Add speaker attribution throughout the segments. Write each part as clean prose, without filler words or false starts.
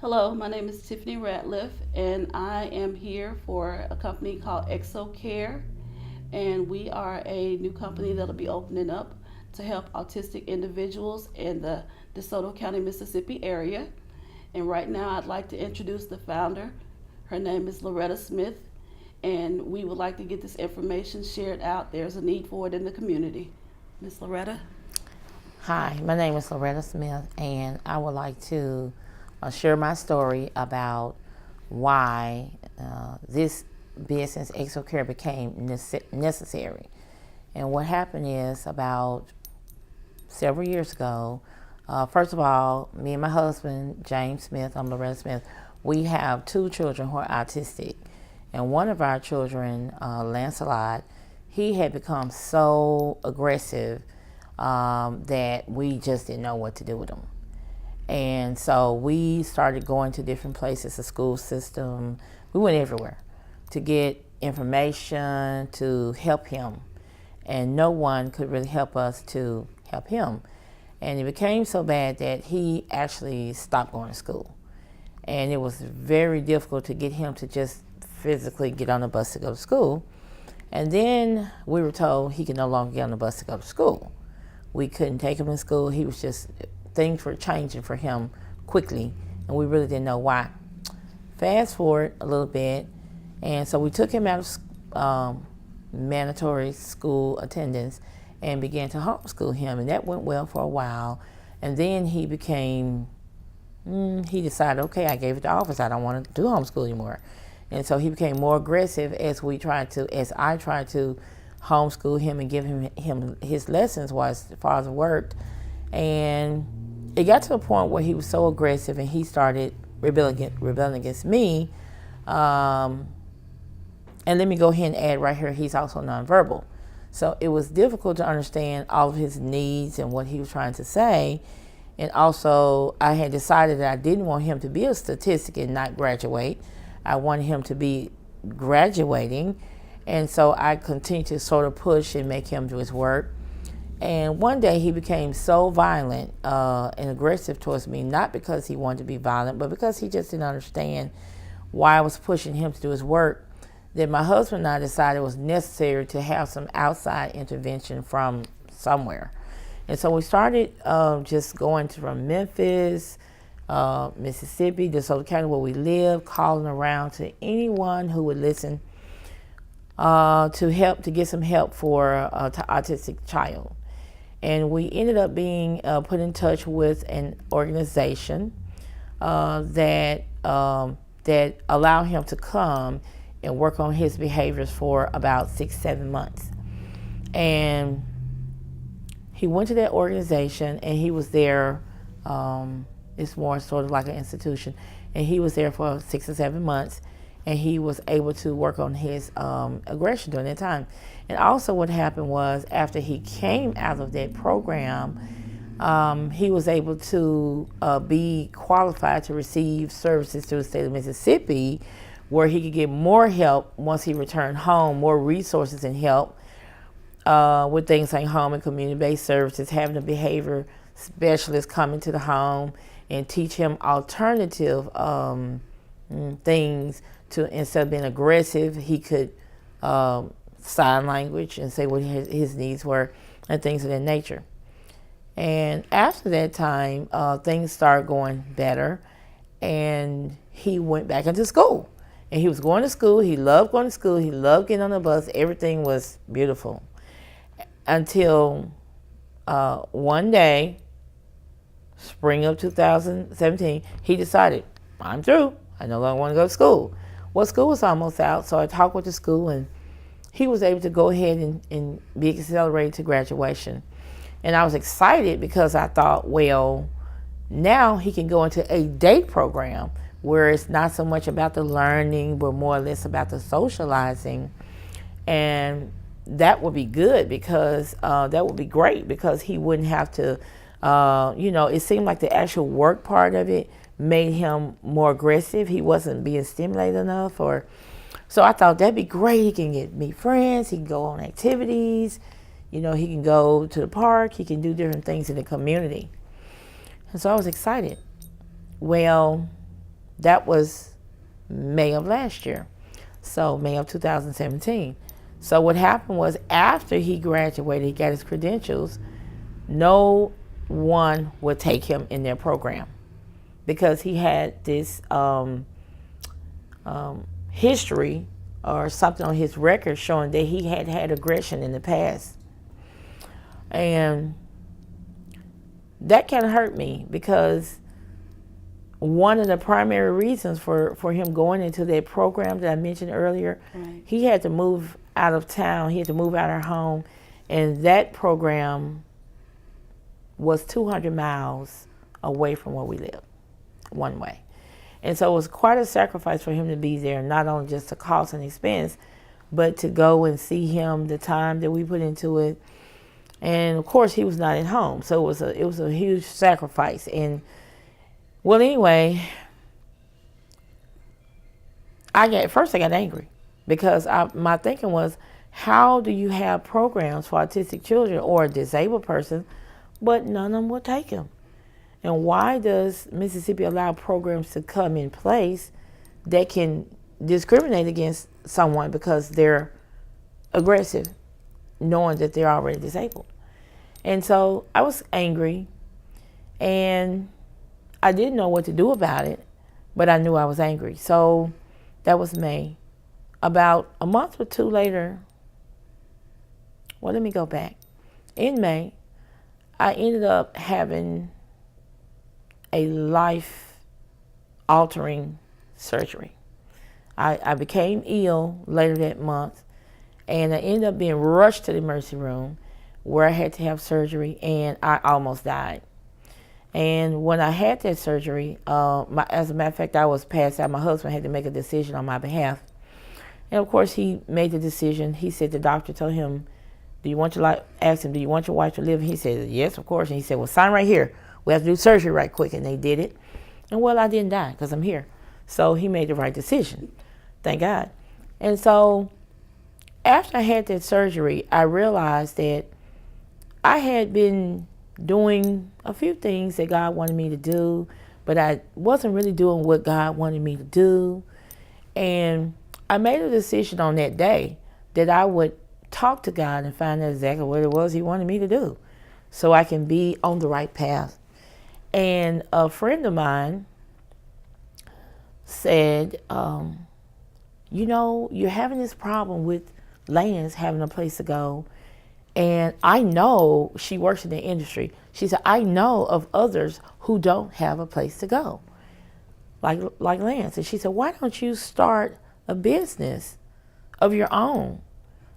Speaker 1: Hello, my name is Tiffany Ratliff, and I am here for a company called ExoCare, and we are a new company that'll be opening up to help autistic individuals in the DeSoto County, Mississippi area. And right now, I'd like to introduce the founder. Her name is Loretta Smith, and we would like to get this information shared out. There's a need for it in the community. Miss Loretta?
Speaker 2: Hi, my name is Lorettas Smith, and I would like to share my story about why this business, ExoCare, became necessary. And what happened is about several years ago, first of all, me and my husband, James Smith, I'm Loretta Smith, we have two children who are autistic. And one of our children, Lancelot, he had become so aggressive that we just didn't know what to do with him. And so we started going to different places, the school system. We went everywhere to get information to help him. And no one could really help us to help him. And it became so bad that he actually stopped going to school. And it was very difficult to get him to just physically get on the bus to go to school. And then we were told he could no longer get on the bus to go to school. We couldn't take him to school. He was just, things were changing for him quickly, and we really didn't know why. Fast forward a little bit, and so we took him out of mandatory school attendance and began to homeschool him, and that went well for a while. And then he became, he decided, okay, I gave it the office. I don't want to do homeschool anymore. And so he became more aggressive as I tried to homeschool him and give him his lessons while his father worked. And it got to a point where he was so aggressive and he started rebelling against me. And let me go ahead and add right here, he's also nonverbal. So it was difficult to understand all of his needs and what he was trying to say. And also, I had decided that I didn't want him to be a statistic and not graduate. I wanted him to be graduating. And so I continued to sort of push and make him do his work. And one day he became so violent and aggressive towards me, not because he wanted to be violent, but because he just didn't understand why I was pushing him to do his work, that my husband and I decided it was necessary to have some outside intervention from somewhere. And so we started just going from Memphis, Mississippi, DeSoto County, where we live, calling around to anyone who would listen to get some help for an autistic child. And we ended up being put in touch with an organization that allowed him to come and work on his behaviors for about 6-7 months. And he went to that organization, and he was there. It's more sort of like an institution, and he was there for 6 or 7 months. And he was able to work on his aggression during that time. And also what happened was, after he came out of that program, he was able to be qualified to receive services through the state of Mississippi, where he could get more help once he returned home, more resources and help with things like home and community-based services, having a behavior specialist come into the home and teach him alternative things. Instead of being aggressive, he could sign language and say what his needs were and things of that nature. And after that time, things started going better, and he went back into school. And he was going to school. He loved going to school. He loved getting on the bus. Everything was beautiful. Until one day, spring of 2017, he decided, I'm through. I no longer want to go to school. Well, school was almost out, so I talked with the school, and he was able to go ahead and be accelerated to graduation. And I was excited because I thought, well, now he can go into a day program where it's not so much about the learning, but more or less about the socializing. And that would be good because that would be great because he wouldn't have to, it seemed like the actual work part of it made him more aggressive. He wasn't being stimulated enough. So I thought that'd be great. He can meet friends. He can go on activities. He can go to the park. He can do different things in the community. And so I was excited. Well, that was May of last year. So May of 2017. So what happened was after he graduated, he got his credentials, no one would take him in their program because he had this history or something on his record showing that he had had aggression in the past. And that kind of hurt me because one of the primary reasons for him going into that program that I mentioned earlier,
Speaker 1: Right.
Speaker 2: he had to move out of town. He had to move out of our home. And that program was 200 miles away from where we live, one way. And so it was quite a sacrifice for him to be there, not only just the cost and expense, but to go and see him, the time that we put into it. And of course, he was not at home. So it was a huge sacrifice. And well, anyway, I got angry because my thinking was, how do you have programs for autistic children or a disabled person, but none of them will take them? And why does Mississippi allow programs to come in place that can discriminate against someone because they're aggressive, knowing that they're already disabled? And so I was angry, and I didn't know what to do about it, but I knew I was angry. So that was May. About a month or two later, well, let me go back. In May, I ended up having a life-altering surgery. I became ill later that month, and I ended up being rushed to the emergency room where I had to have surgery, and I almost died. And when I had that surgery, as a matter of fact, I was passed out. My husband had to make a decision on my behalf. And of course, he made the decision. He said the doctor told him, do you want your wife to live? And he said, yes, of course. And he said, well, sign right here. We have to do surgery right quick. And they did it. And well, I didn't die because I'm here. So he made the right decision. Thank God. And so after I had that surgery, I realized that I had been doing a few things that God wanted me to do, but I wasn't really doing what God wanted me to do. And I made a decision on that day that I would talk to God and find out exactly what it was He wanted me to do so I can be on the right path. And a friend of mine said, you're having this problem with Lance having a place to go. And I know, she works in the industry. She said, I know of others who don't have a place to go, like Lance. And she said, why don't you start a business of your own?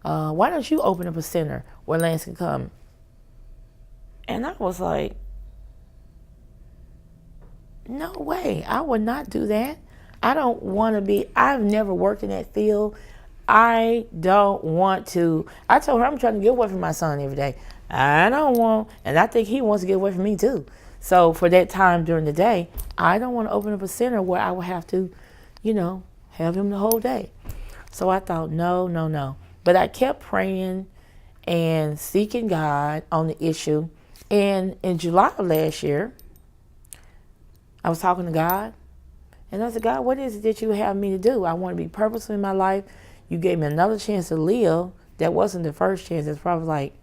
Speaker 2: Why don't you open up a center where Lance can come? And I was like, no way, I would not do that. I don't want to be, I've never worked in that field. I don't want to. I told her I'm trying to get away from my son every day. I don't want, and I think he wants to get away from me too. So for that time during the day, I don't want to open up a center where I would have to, have him the whole day. So I thought, no. But I kept praying and seeking God on the issue. And in July of last year, I was talking to God. And I said, God, what is it that you have me to do? I want to be purposeful in my life. You gave me another chance to live. That wasn't the first chance. It's probably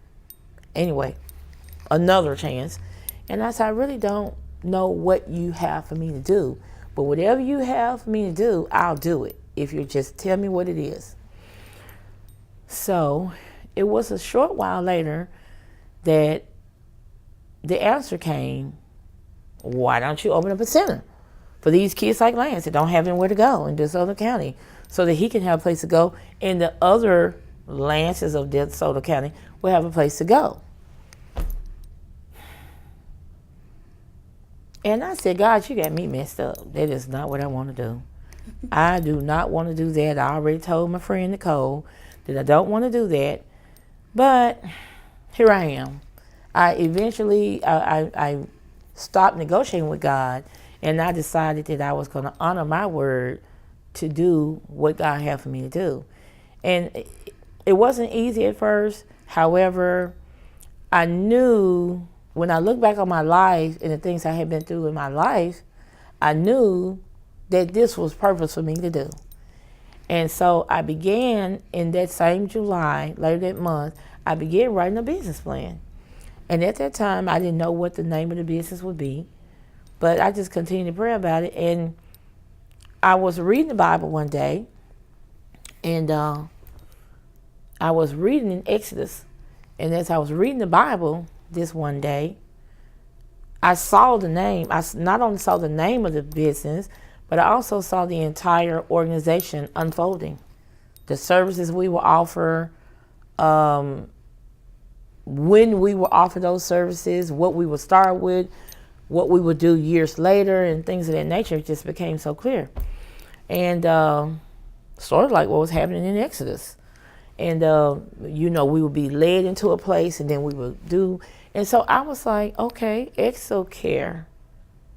Speaker 2: another chance. And I said, I really don't know what you have for me to do. But whatever you have for me to do, I'll do it. If you just tell me what it is. So it was a short while later that the answer came. Why don't you open up a center for these kids like Lance that don't have anywhere to go in DeSoto County, so that he can have a place to go, and the other Lances of DeSoto County will have a place to go. And I said, God, you got me messed up. That is not what I want to do. I do not want to do that. I already told my friend Nicole that I don't want to do that. But here I am. I stopped negotiating with God, and I decided that I was going to honor my word to do what God had for me to do. And it wasn't easy at first. However, I knew when I look back on my life and the things I had been through in my life, I knew that this was purpose for me to do. And so I began in that same July, later that month, I began writing a business plan. And at that time, I didn't know what the name of the business would be, but I just continued to pray about it. And I was reading the Bible one day, and I was reading in Exodus. And as I was reading the Bible this one day, I saw the name. I not only saw the name of the business, but I also saw the entire organization unfolding. The services we will offer, when we will offer those services, what we would start with, what we would do years later, and things of that nature just became so clear. And sort of like what was happening in Exodus. And, we would be led into a place, and then we would do. And so I was like, okay, ExoCare,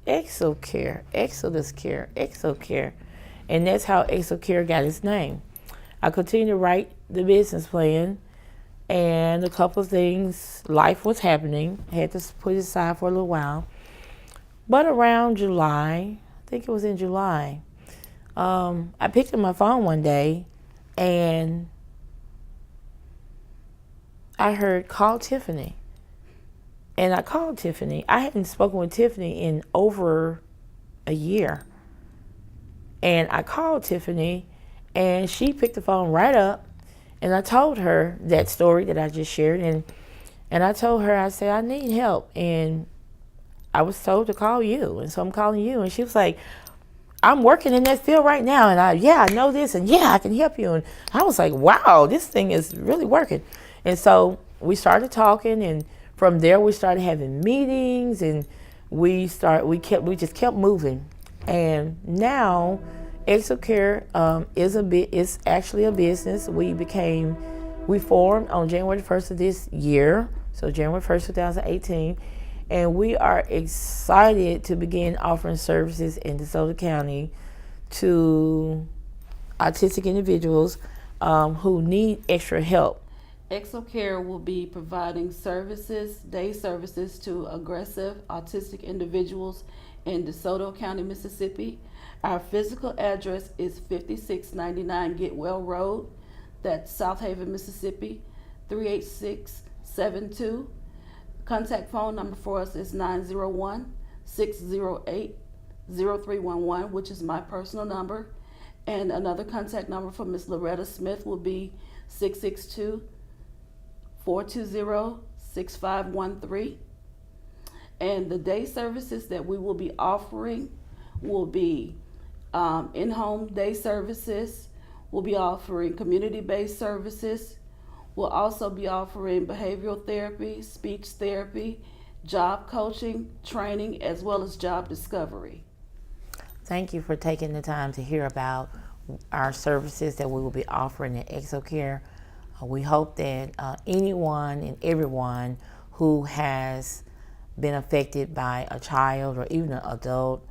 Speaker 2: ExodusCare, ExoCare. And that's how ExoCare got its name. I continued to write the business plan, and a couple of things, life was happening. I had to put it aside for a little while. But around July, I think it was in July, I picked up my phone one day, and I heard, call Tiffany. And I called Tiffany. I hadn't spoken with Tiffany in over a year. And I called Tiffany, and she picked the phone right up, and I told her that story that I just shared. And I told her, I said, I need help, and I was told to call you, and so I'm calling you. And she was like, I'm working in that field right now, and I know this, and I can help you. And I was like, wow, this thing is really working. And so we started talking, and from there we started having meetings, and we just kept moving. And now ExoCare is actually a business. We formed on January 1st of this year, so January 1st, 2018, and we are excited to begin offering services in DeSoto County to autistic individuals who need extra help.
Speaker 1: ExoCare will be providing day services to aggressive autistic individuals in DeSoto County, Mississippi. Our physical address is 5699 Getwell Road. That's South Haven, Mississippi, 38672. Contact phone number for us is 901-608-0311, which is my personal number. And another contact number for Ms. Loretta Smith will be 662-420-6513. And the day services that we will be offering will be in-home day services. We'll be offering community-based services. We'll also be offering behavioral therapy, speech therapy, job coaching, training, as well as job discovery.
Speaker 2: Thank you for taking the time to hear about our services that we will be offering at ExoCare. We hope that anyone and everyone who has been affected by a child or even an adult,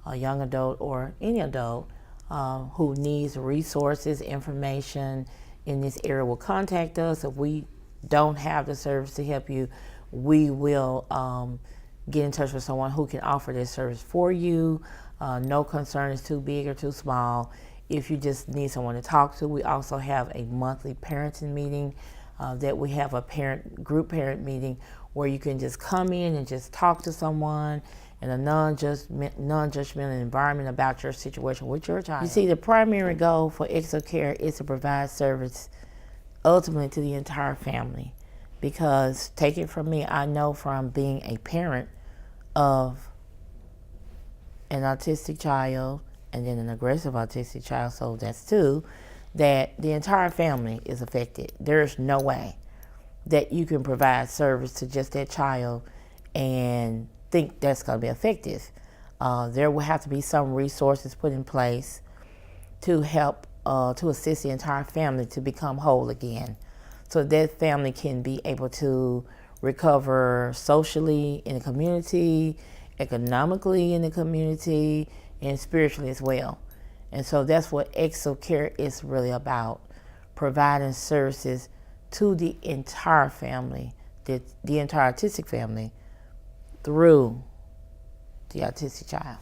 Speaker 2: a young adult or any adult who needs resources, information in this area will contact us. If we don't have the service to help you, we will get in touch with someone who can offer this service for you. No concern is too big or too small. If you just need someone to talk to, we also have a monthly parenting meeting that we have a group parent meeting where you can just come in and just talk to someone in a non-judgmental environment about your situation with your child. You see, the primary goal for ExoCare is to provide service ultimately to the entire family. Because, take it from me, I know from being a parent of an autistic child and then an aggressive autistic child, so that's two, that the entire family is affected. There's no way that you can provide service to just that child and think that's going to be effective. There will have to be some resources put in place to help, to assist the entire family to become whole again, so that family can be able to recover socially in the community, economically in the community, and spiritually as well. And so that's what ExoCare is really about, providing services to the entire family, the entire autistic family, through the autistic child.